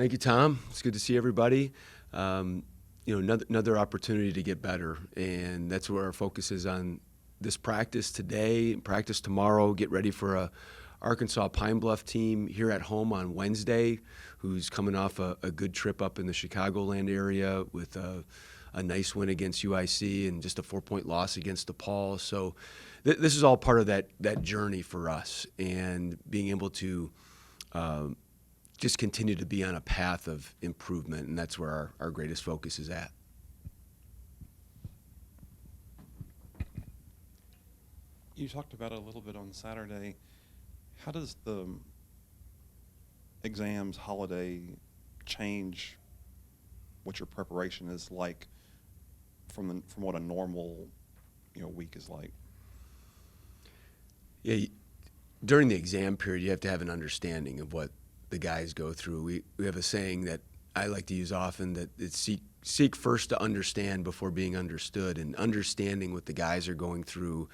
Thank you, Tom. It's good to see everybody. Another opportunity to get better, and that's where our focus is on this practice today, practice tomorrow. Get ready for a Arkansas Pine Bluff team here at home on Wednesday, who's coming off a good trip up in the Chicagoland area with a nice win against UIC and just a 4-point loss against DePaul. So this is all part of that journey for us, and being able to just continue to be on a path of improvement, and that's where our greatest focus is at. You talked about it a little bit on Saturday. How does the exams holiday change what your preparation is like from what a normal week is like? Yeah, during the exam period, you have to have an understanding of what the guys go through. We have a saying that I like to use often, that it's seek first to understand before being understood, and understanding what the guys are going through.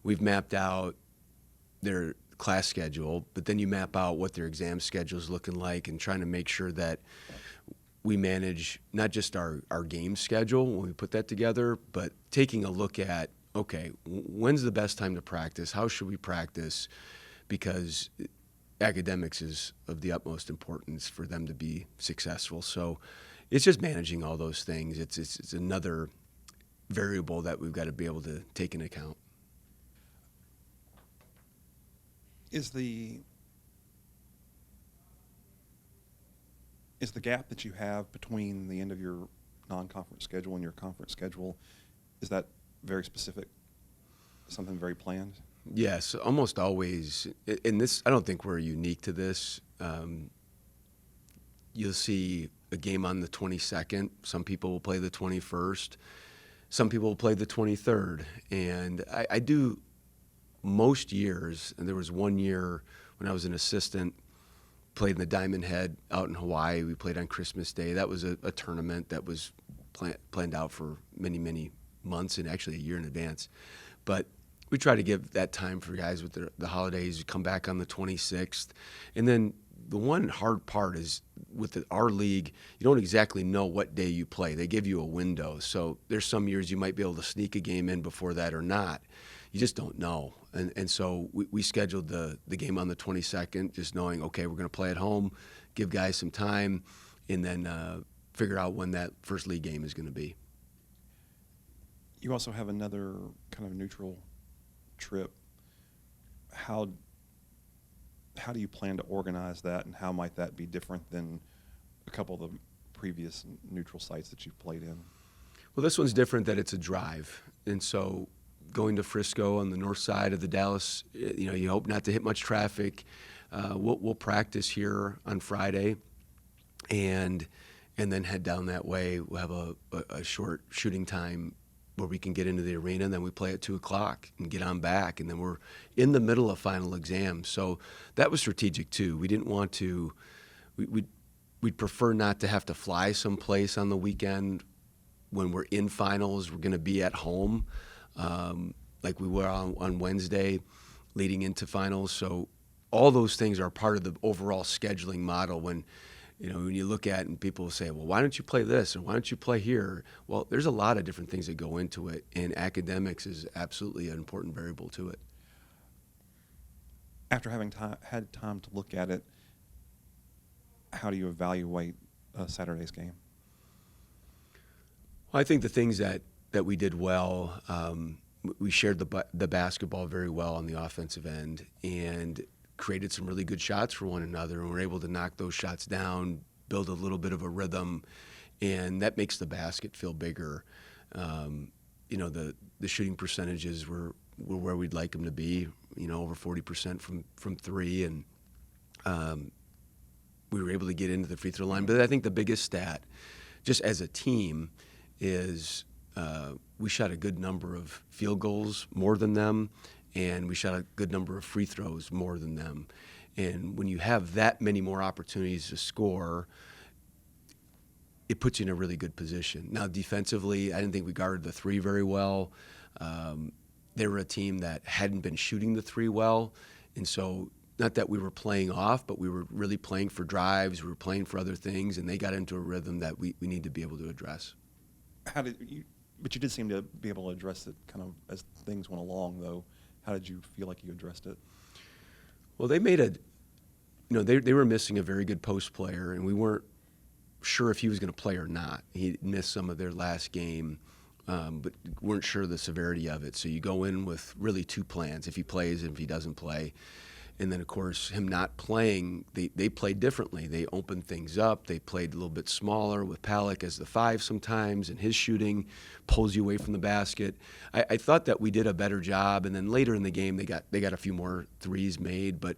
We've mapped out their class schedule, but then you map out what their exam schedule is looking like, and trying to make sure that we manage not just our game schedule when we put that together, but taking a look at, okay, when's the best time to practice? How should we practice? Because academics is of the utmost importance for them to be successful. So it's just managing all those things. It's another variable that we've got to be able to take into account. Is the gap that you have between the end of your non-conference schedule and your conference schedule, is that very specific? Something very planned? Yes, almost always. In this, I don't think we're unique to this. You'll see a game on the 22nd. Some people will play the 21st. Some people will play the 23rd. And I do most years, and there was one year when I was an assistant, played in the Diamond Head out in Hawaii. We played on Christmas Day. That was a tournament that was planned out for many, many months, and actually a year in advance. But we try to give that time for guys with the holidays. You come back on the 26th. And then the one hard part is with our league, you don't exactly know what day you play. They give you a window. So there's some years you might be able to sneak a game in before that or not. You just don't know. And so we scheduled the game on the 22nd, just knowing, okay, we're going to play at home, give guys some time, and then figure out when that first league game is going to be. You also have another kind of neutral trip. How do you plan to organize that, and how might that be different than a couple of the previous neutral sites that you've played in? Well, this one's different that it's a drive, and so going to Frisco on the north side of the Dallas, you hope not to hit much traffic. We'll practice here on Friday, and then head down that way. We'll have a short shooting time where we can get into the arena, and then we play at 2 o'clock and get on back, and then we're in the middle of final exams. So that was strategic too. We didn't want to, we'd prefer not to have to fly someplace on the weekend when we're in finals. We're going to be at home, like we were on Wednesday leading into finals. So all those things are part of the overall scheduling model. When you look at it and people will say, well, why don't you play this, or why don't you play here? Well, there's a lot of different things that go into it, and academics is absolutely an important variable to it. After having had time to look at it, how do you evaluate Saturday's game? Well, I think the things that we did well, we shared the basketball very well on the offensive end, and created some really good shots for one another, and we're able to knock those shots down, build a little bit of a rhythm, and that makes the basket feel bigger. The shooting percentages were where we'd like them to be, over 40% from three, and we were able to get into the free throw line. But I think the biggest stat, just as a team, is we shot a good number of field goals, more than them, and we shot a good number of free throws, more than them. And when you have that many more opportunities to score, it puts you in a really good position. Now, defensively, I didn't think we guarded the three very well. They were a team that hadn't been shooting the three well, and so not that we were playing off, but we were really playing for drives. We were playing for other things, and they got into a rhythm that we need to be able to address. But you did seem to be able to address it kind of as things went along, though. How did you feel like you addressed it? Well, they made they were missing a very good post player, and we weren't sure if he was going to play or not. He missed some of their last game, but weren't sure of the severity of it. So you go in with really two plans: if he plays and if he doesn't play. And then, of course, him not playing, they played differently. They opened things up. They played a little bit smaller with Palick as the 5 sometimes, and his shooting pulls you away from the basket. I thought that we did a better job, and then later in the game they got a few more threes made. But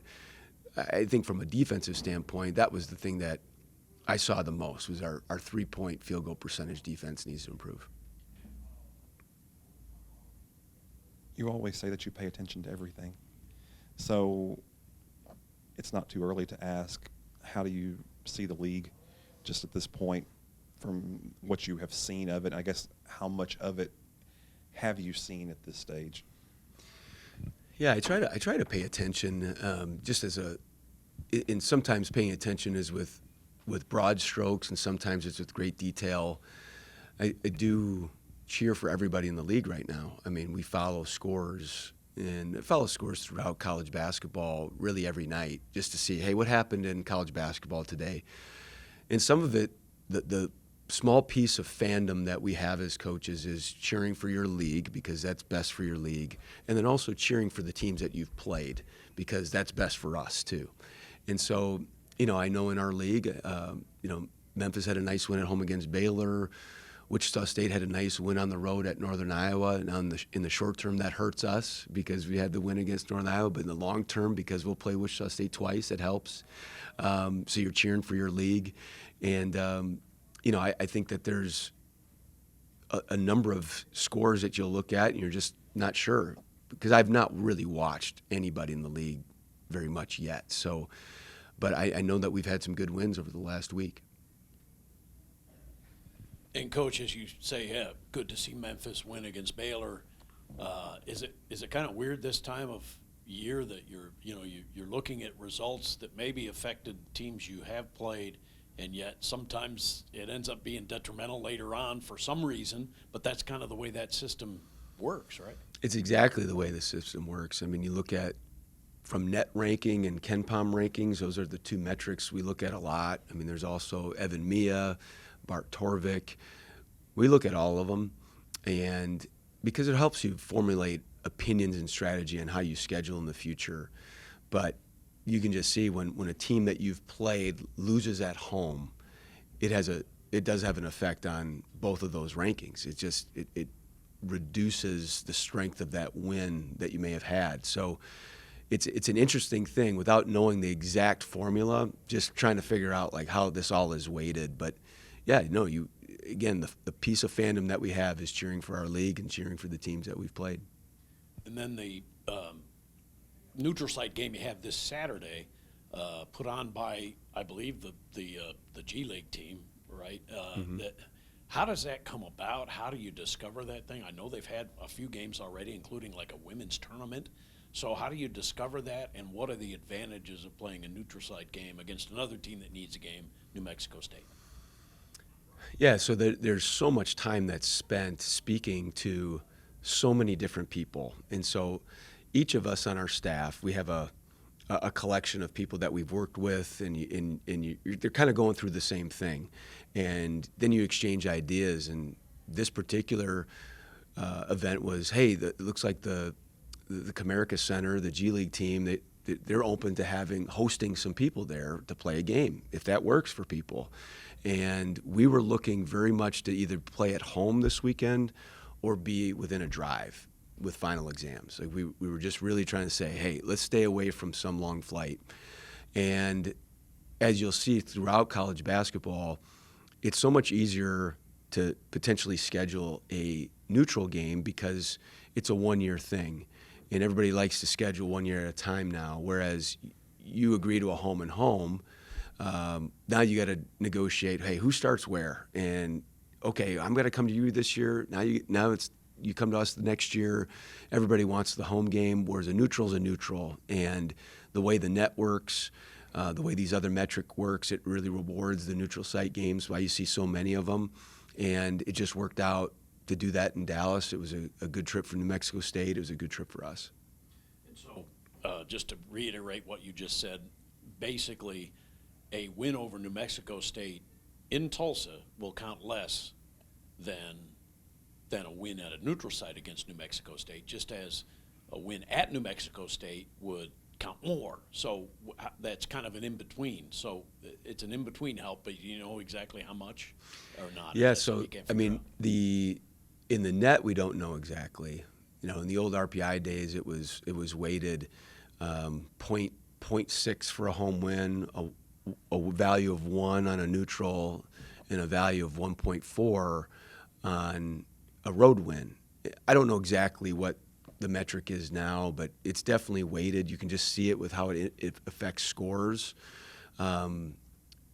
I think from a defensive standpoint, that was the thing that I saw the most, was our 3-point field goal percentage defense needs to improve. You always say that you pay attention to everything. So it's not too early to ask, how do you see the league just at this point from what you have seen of it? I guess how much of it have you seen at this stage? Yeah, I try to pay attention just and sometimes paying attention is with broad strokes, and sometimes it's with great detail. I do cheer for everybody in the league right now. I mean, we follow scores. And follow scores throughout college basketball really every night just to see, hey, what happened in college basketball today? And some of it, the small piece of fandom that we have as coaches is cheering for your league because that's best for your league, and then also cheering for the teams that you've played because that's best for us too. And so, I know in our league, Memphis had a nice win at home against Baylor. Wichita State had a nice win on the road at Northern Iowa, and in the short term that hurts us because we had the win against Northern Iowa, but in the long term, because we'll play Wichita State twice, it helps. So you're cheering for your league. And, I think that there's a number of scores that you'll look at and you're just not sure, because I've not really watched anybody in the league very much yet. So, but I know that we've had some good wins over the last week. And Coach, as you say, yeah, good to see Memphis win against Baylor. Is it kind of weird this time of year that you're looking at results that maybe affected teams you have played, and yet sometimes it ends up being detrimental later on for some reason, but that's kind of the way that system works, right? It's exactly the way the system works. I mean, you look at from net ranking and KenPom rankings, those are the two metrics we look at a lot. I mean, there's also Evan Mia, Bart Torvik. We look at all of them, and because it helps you formulate opinions and strategy on how you schedule in the future. But you can just see when a team that you've played loses at home, it does have an effect on both of those rankings. It reduces the strength of that win that you may have had. So it's an interesting thing without knowing the exact formula, just trying to figure out like how this all is weighted. But yeah, no, again, the piece of fandom that we have is cheering for our league and cheering for the teams that we've played. And then the neutral site game you have this Saturday, put on by, I believe, the G League team, right? How does that come about? How do you discover that thing? I know they've had a few games already, including like a women's tournament. So how do you discover that, and what are the advantages of playing a neutral site game against another team that needs a game, New Mexico State? Yeah, so there's so much time that's spent speaking to so many different people. And so each of us on our staff, we have a collection of people that we've worked with, and they're kind of going through the same thing. And then you exchange ideas. And this particular event was, hey, it looks like the Comerica Center, the G League team, they're open to hosting some people there to play a game, if that works for people. And we were looking very much to either play at home this weekend or be within a drive with final exams. Like we were just really trying to say, hey, let's stay away from some long flight. And as you'll see throughout college basketball, it's so much easier to potentially schedule a neutral game because it's a one-year thing. And everybody likes to schedule 1 year at a time now, whereas you agree to a home and home. Now you got to negotiate, hey, who starts where? And, okay, I'm going to come to you this year. Now you come to us the next year. Everybody wants the home game, whereas a neutral is a neutral. And the way the net works, the way these other metric works, it really rewards the neutral site games, why you see so many of them. And it just worked out to do that in Dallas. It was a good trip for New Mexico State. It was a good trip for us. And so, just to reiterate what you just said, basically, a win over New Mexico State in Tulsa will count less than a win at a neutral site against New Mexico State, just as a win at New Mexico State would count more. So that's kind of an in-between. So it's an in-between help, but you know exactly how much or not? Yeah, That's what so, you can't I figure mean, out. in the net, we don't know exactly. You know, in the old RPI days, it was weighted 0.6 for a home win, a value of 1 on a neutral, and a value of 1.4 on a road win. I don't know exactly what the metric is now, but it's definitely weighted. You can just see it with how it affects scores. And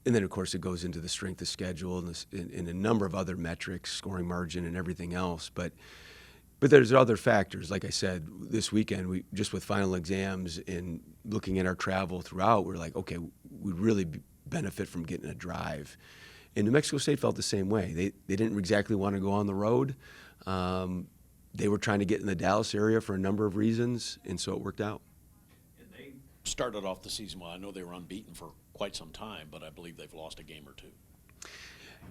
then, of course, it goes into the strength of schedule and a number of other metrics, scoring margin and everything else. But there's other factors. Like I said, this weekend, we just with final exams and looking at our travel throughout, we're like, okay, we really benefit from getting a drive. And New Mexico State felt the same way. They didn't exactly want to go on the road. They were trying to get in the Dallas area for a number of reasons, and so it worked out. And they started off the season well. I know they were unbeaten for quite some time, but I believe they've lost a game or two.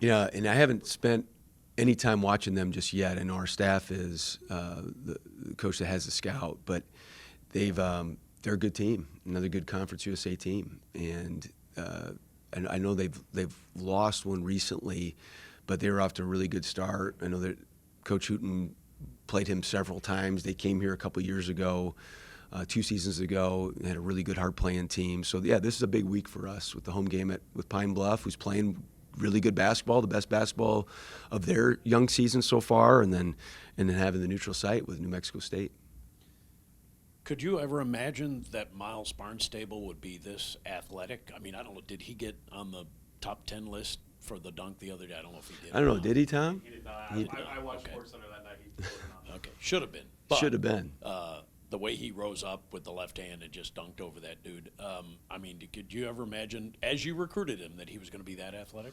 Yeah, and I haven't spent any time watching them just yet. I know our staff is the coach that has the scout, but they're a good team, another good Conference USA team, and I know they've lost one recently, but they were off to a really good start. I know that Coach Hooten played him several times. They came here a couple years ago, 2 seasons ago, and had a really good hard-playing team. So, yeah, this is a big week for us with the home game with Pine Bluff, who's playing really good basketball, the best basketball of their young season so far, and then having the neutral site with New Mexico State. Could you ever imagine that Miles Barnstable would be this athletic? I mean, I don't know. Did he get on the top 10 list for the dunk the other day? I don't know if he did. I don't know, did he, Tom? He did not. He did not. I watched Okay. SportsCenter that night. He wasn't on there. Okay, should have been. But, Should have been. The way he rose up with the left hand and just dunked over that dude. I mean, could you ever imagine, as you recruited him, that he was going to be that athletic?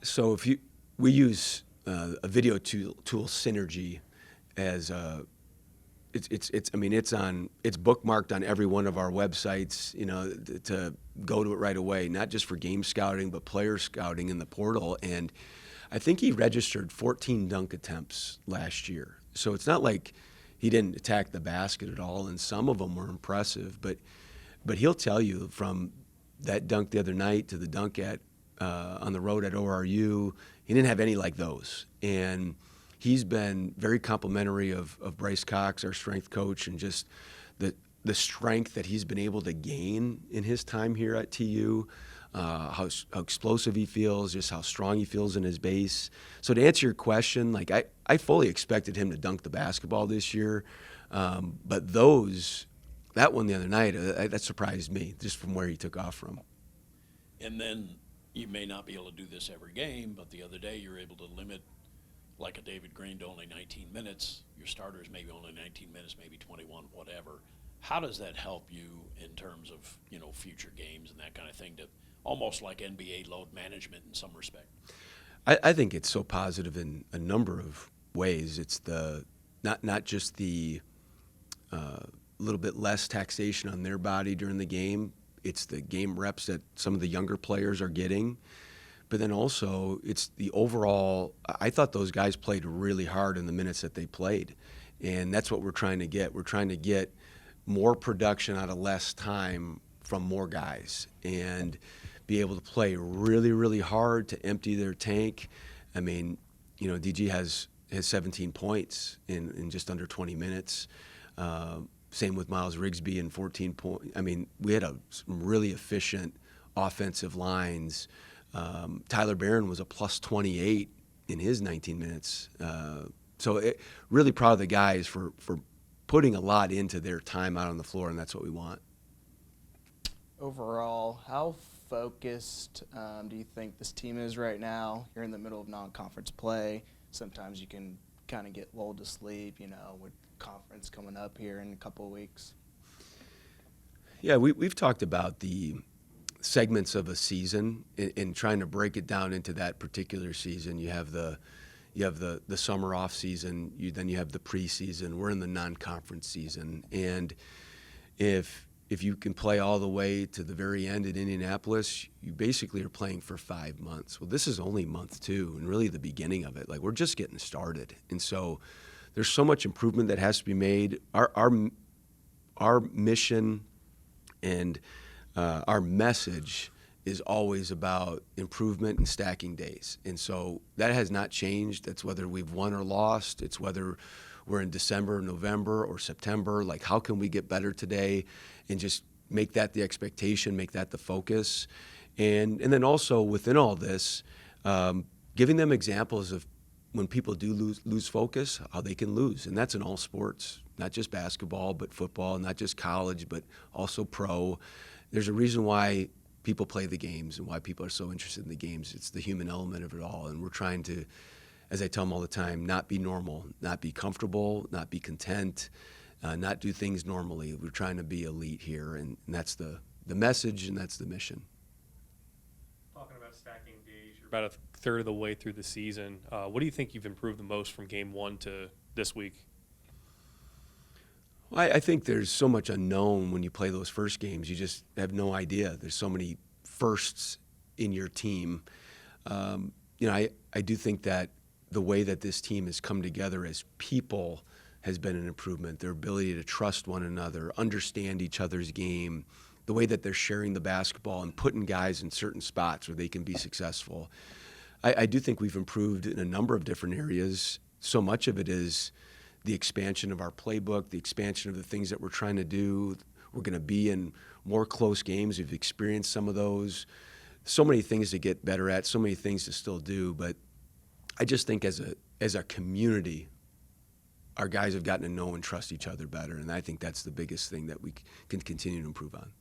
So we use a video tool Synergy as it's bookmarked on every one of our websites, you know, to go to it right away, not just for game scouting, but player scouting in the portal. And I think he registered 14 dunk attempts last year. So it's not like he didn't attack the basket at all, and some of them were impressive. But he'll tell you, from that dunk the other night to the dunk on the road at ORU, he didn't have any like those. And he's been very complimentary of Bryce Cox, our strength coach, and just the strength that he's been able to gain in his time here at TU, how explosive he feels, just how strong he feels in his base. So to answer your question, like I fully expected him to dunk the basketball this year, but that one the other night, that surprised me just from where he took off from. And then you may not be able to do this every game, but the other day you're able to limit, like a David Green, to only 19 minutes. Your starters maybe only 19 minutes, maybe 21, whatever. How does that help you in terms of, you know, future games and that kind of thing, to almost like NBA load management in some respect? I think it's so positive in a number of ways. It's not just the little bit less taxation on their body during the game. It's the game reps that some of the younger players are getting. But then also, it's the overall. I thought those guys played really hard in the minutes that they played. And that's what we're trying to get. We're trying to get more production out of less time from more guys and be able to play really, really hard to empty their tank. I mean, you know, DG has 17 points in just under 20 minutes. Same with Miles Rigsby in 14 points. I mean, we had some really efficient offensive lines. Tyler Barron was a plus 28 in his 19 minutes. So really proud of the guys for putting a lot into their time out on the floor, and that's what we want. Overall, how focused do you think this team is right now? You're in the middle of non-conference play. Sometimes you can kind of get lulled to sleep, you know, with conference coming up here in a couple of weeks. Yeah, we've talked about the segments of a season and trying to break it down into that particular season. You have the summer off season. Then you have the preseason. We're in the non-conference season, and if you can play all the way to the very end in Indianapolis, you basically are playing for 5 months. Well, this is only month 2 and really the beginning of it. Like, we're just getting started. And so there's so much improvement that has to be made. Our mission and our message is always about improvement and stacking days. And so that has not changed. That's whether we've won or lost. It's whether we're in December, November, or September. Like, how can we get better today and just make that the expectation, make that the focus. And then also within all this, giving them examples of when people do lose focus, how they can lose. And that's in all sports, not just basketball, but football, not just college, but also pro. There's a reason why people play the games and why people are so interested in the games. It's the human element of it all. And we're trying to, as I tell them all the time, not be normal, not be comfortable, not be content, not do things normally. We're trying to be elite here, and that's the message, and that's the mission. Talking about stacking days, you're about a third of the way through the season. What do you think you've improved the most from game 1 to this week? Well, I think there's so much unknown when you play those first games. You just have no idea. There's so many firsts in your team. I do think that the way that this team has come together as people has been an improvement. Their ability to trust one another, understand each other's game, the way that they're sharing the basketball and putting guys in certain spots where they can be successful. I do think we've improved in a number of different areas. So much of it is the expansion of our playbook, the expansion of the things that we're trying to do. We're going to be in more close games. We've experienced some of those. So many things to get better at, so many things to still do. But I just think as a community, our guys have gotten to know and trust each other better, and I think that's the biggest thing that we can continue to improve on.